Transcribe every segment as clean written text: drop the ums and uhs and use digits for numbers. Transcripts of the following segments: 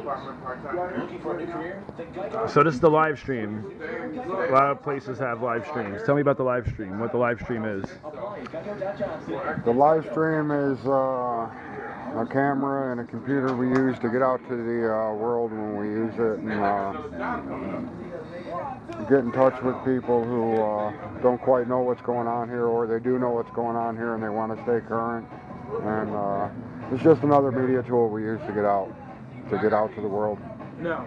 Looking for a new career? So this is the live stream. A lot of places have live streams. Tell me about the live stream, what the live stream is. The live stream is a camera and a computer we use to get out to the world when we use it, and get in touch with people who don't quite know what's going on here, or they do know what's going on here and they want to stay current. And it's just another media tool we use to get out to the world. No.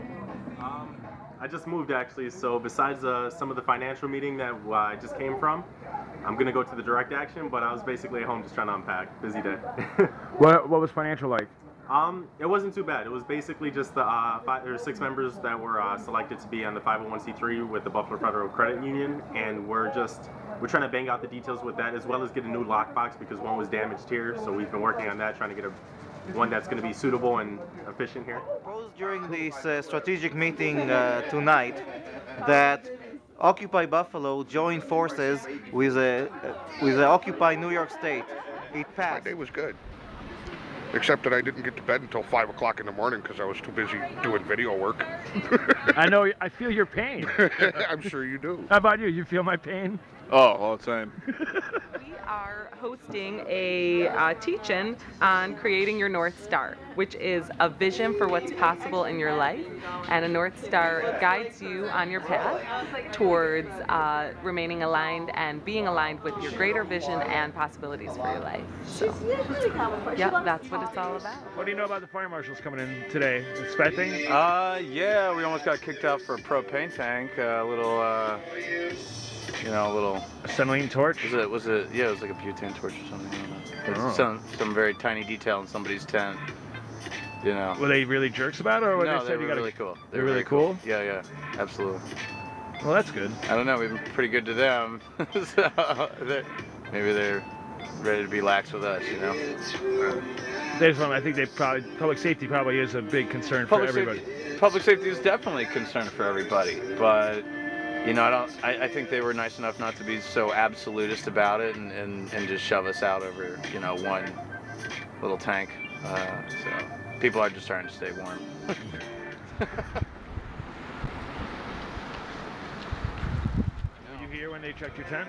I just moved actually, so besides some of the financial meeting that I just came from, I'm going to go to the direct action, but I was basically at home just trying to unpack. Busy day. What was financial like? It wasn't too bad. It was basically just the 5 or 6 members that were selected to be on the 501c3 with the Buffalo Federal Credit Union, and we're trying to bang out the details with that, as well as get a new lockbox because one was damaged here, so we've been working on that, trying to get one that's going to be suitable and efficient here. Proposed during this strategic meeting tonight that Occupy Buffalo join forces with Occupy New York State. It passed. My day was good, except that I didn't get to bed until 5 o'clock in the morning because I was too busy doing video work. I know, I feel your pain. I'm sure you do. How about you? You feel my pain? Oh, all the time. We are hosting a teach-in on creating your North Star, which is a vision for what's possible in your life, and a North Star guides you on your path towards remaining aligned and being aligned with your greater vision and possibilities for your life. So, yeah, that's what it's all about. What do you know about the fire marshals coming in today? Expecting? Yeah, we almost got kicked out for a propane tank. A little, you know, a little acetylene torch. Was it? Yeah, it was like a butane torch or something. I don't know. Some very tiny detail in somebody's tent. You know. Were they really jerks about it, or what no, they said? They were really cool. They're really cool. Yeah, absolutely. Well, that's good. I don't know. We've been pretty good to them, so maybe they're ready to be lax with us. You know. I think public safety probably is a big concern for everybody. Public safety is definitely a concern for everybody, but. You know, I think they were nice enough not to be so absolutist about it and just shove us out over, you know, one little tank. So people are just trying to stay warm. Were you here when they checked your tent?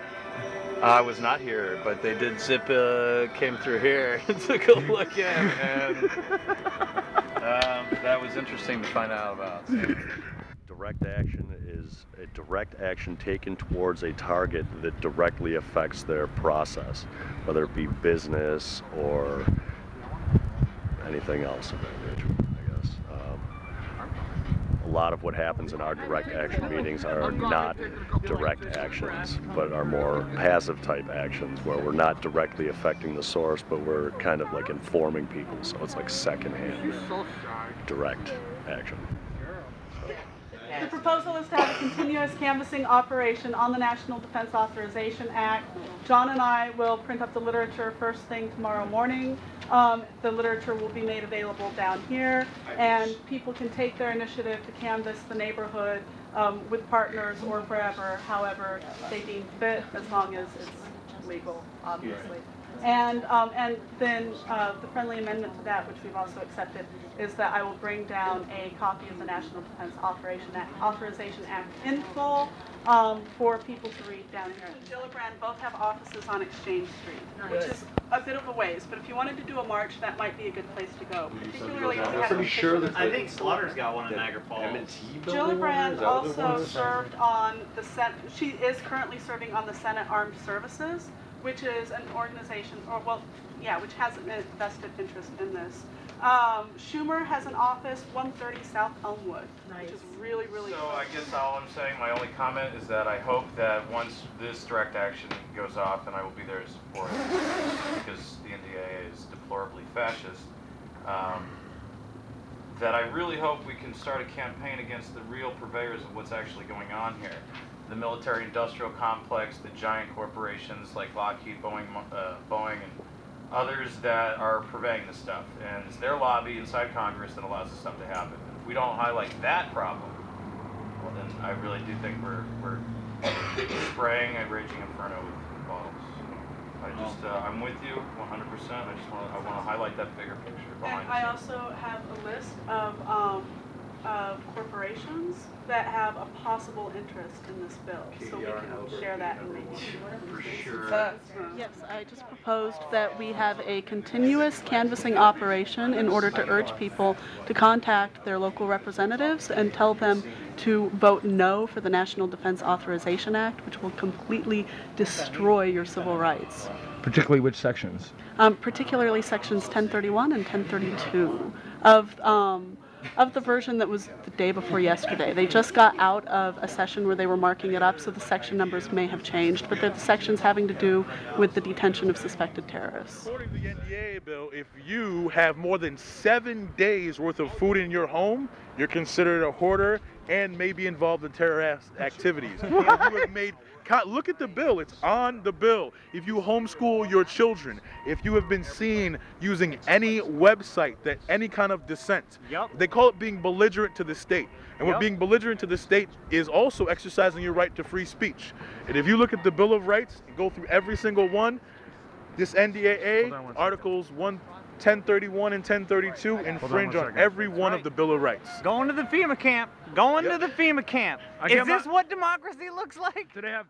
I was not here, but they did came through here and took a look in, and that was interesting to find out about. So. Direct action is a direct action taken towards a target that directly affects their process, whether it be business or anything else of that nature, I guess. A lot of what happens in our direct action meetings are not direct actions, but are more passive type actions where we're not directly affecting the source, but we're kind of like informing people, so it's like secondhand direct action. The proposal is to have a continuous canvassing operation on the National Defense Authorization Act. John and I will print up the literature first thing tomorrow morning. The literature will be made available down here, and people can take their initiative to canvass the neighborhood with partners or forever, however they deem fit, as long as it's legal, obviously. And then the friendly amendment to that, which we've also accepted, is that I will bring down a copy of the National Defense Authorization Act in full for people to read down here. Gillibrand both have offices on Exchange Street, which is a bit of a ways, but if you wanted to do a march, that might be a good place to go. Particularly if you have I think Slaughter's got one in Niagara Falls. Gillibrand also served on the Senate. She is currently serving on the Senate Armed Services, which is an organization, which has a vested interest in this. Schumer has an office, 130 South Elmwood, which is really, really So I guess all I'm saying, my only comment is that I hope that once this direct action goes off, and I will be there to support it, because the NDAA is deplorably fascist, that I really hope we can start a campaign against the real purveyors of what's actually going on here. The military-industrial complex, the giant corporations like Lockheed, Boeing, and others that are purveying this stuff. And it's their lobby inside Congress that allows this stuff to happen. If we don't highlight that problem, well then I really do think we're spraying a raging inferno with bottles. I'm with you 100%. I want to highlight that bigger picture behind And I also have a list of corporations that have a possible interest in this bill, so we can share that and make for sure. Yes, I just proposed that we have a continuous canvassing operation in order to urge people to contact their local representatives and tell them to vote no for the National Defense Authorization Act, which will completely destroy your civil rights. Particularly which sections? Particularly sections 1031 and 1032 of the version that was the day before yesterday. They just got out of a session where they were marking it up, so the section numbers may have changed, but they're the sections having to do with the detention of suspected terrorists. According to the NDAA bill, if you have more than 7 days worth of food in your home, you're considered a hoarder and may be involved in terrorist activities. If you have made, look at the bill, it's on the bill. If you homeschool your children, if you have been seen using any website that any kind of dissent, they call it being belligerent to the state. And what being belligerent to the state is also exercising your right to free speech. And if you look at the Bill of Rights and go through every single one, this NDAA, Articles 1031 and 1032 infringe on every one of the Bill of Rights. Going to the FEMA camp. Going to the FEMA camp. Is this what democracy looks like? Did they have